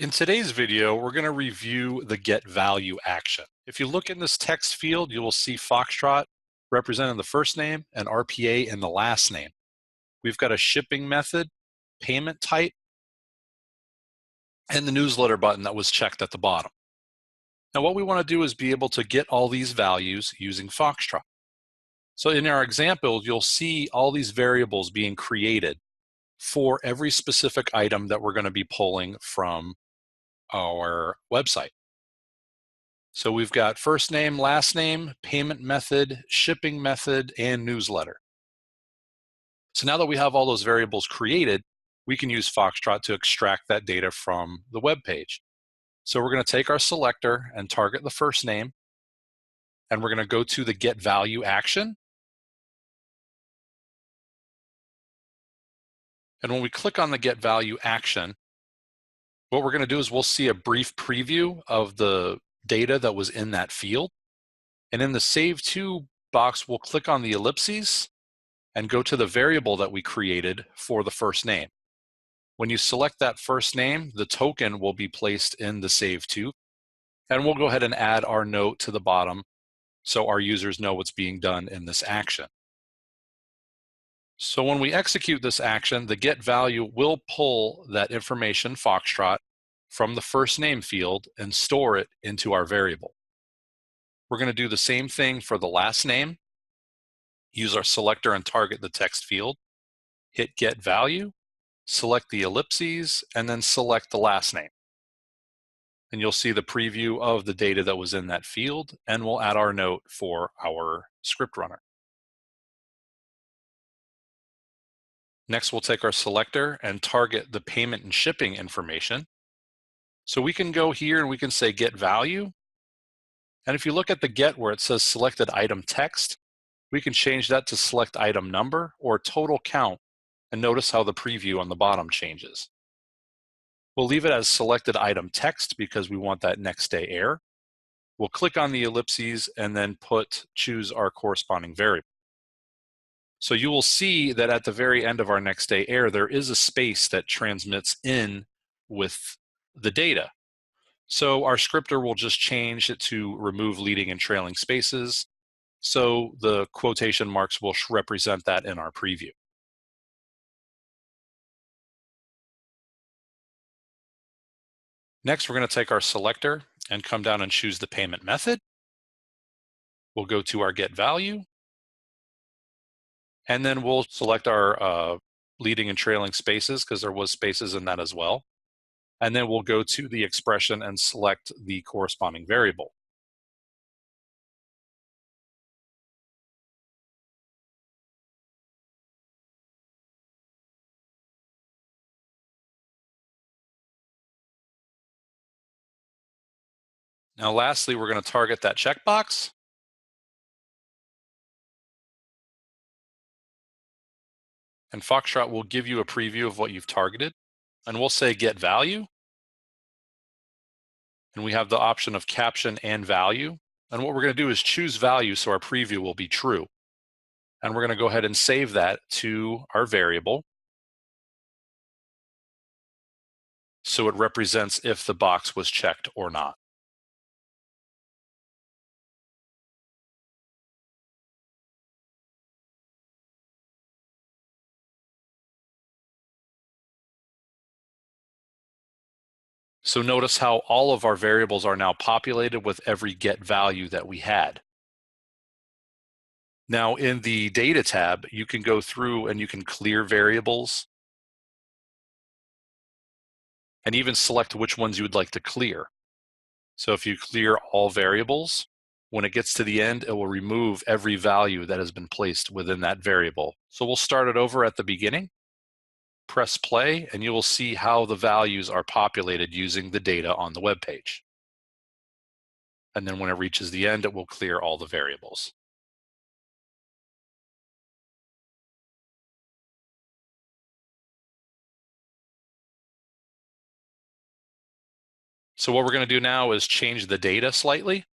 In today's video, we're going to review the get value action. If you look in this text field, you will see Foxtrot representing the first name and RPA in the last name. We've got a shipping method, payment type, and the newsletter button that was checked at the bottom. Now what we want to do is be able to get all these values using Foxtrot. So in our example, you'll see all these variables being created for every specific item that we're going to be pulling from our website. So we've got first name, last name, payment method, shipping method, and newsletter. So now that we have all those variables created, we can use Foxtrot to extract that data from the web page. So we're going to take our selector and target the first name, and we're going to go to the get value action. And when we click on the get value action, what we're going to do is we'll see a brief preview of the data that was in that field. And in the Save To box, we'll click on the ellipses and go to the variable that we created for the first name. When you select that first name, the token will be placed in the Save To. And we'll go ahead and add our note to the bottom so our users know what's being done in this action. So when we execute this action, the get value will pull that information, Foxtrot, from the first name field and store it into our variable. We're going to do the same thing for the last name. Use our selector and target the text field. Hit get value, select the ellipses, and then select the last name. And you'll see the preview of the data that was in that field, and we'll add our note for our script runner. Next, we'll take our selector and target the payment and shipping information. So we can go here and we can say get value. And if you look at the get where it says selected item text, we can change that to select item number or total count, and notice how the preview on the bottom changes. We'll leave it as selected item text because we want that next day air. We'll click on the ellipses and then choose our corresponding variable. So you will see that at the very end of our next day air, there is a space that transmits in with the data. So our scripter will just change it to remove leading and trailing spaces. So the quotation marks will represent that in our preview. Next, we're going to take our selector and come down and choose the payment method. We'll go to our get value. And then we'll select our leading and trailing spaces because there was spaces in that as well. And then we'll go to the expression and select the corresponding variable. Now lastly, we're going to target that checkbox. And Foxtrot will give you a preview of what you've targeted. And we'll say get value. And we have the option of caption and value. And what we're going to do is choose value so our preview will be true. And we're going to go ahead and save that to our variable. So it represents if the box was checked or not. So notice how all of our variables are now populated with every get value that we had. Now in the data tab, you can go through and you can clear variables and even select which ones you would like to clear. So if you clear all variables, when it gets to the end, it will remove every value that has been placed within that variable. So we'll start it over at the beginning. Press play, and you will see how the values are populated using the data on the web page. And then when it reaches the end, it will clear all the variables. So what we're going to do now is change the data slightly,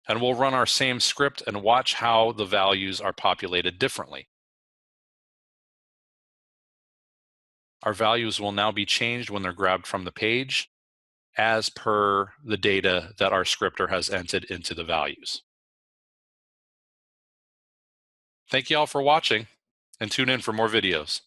and we'll run our same script and watch how the values are populated differently. Our values will now be changed when they're grabbed from the page, as per the data that our scripter has entered into the values. Thank you all for watching, and tune in for more videos.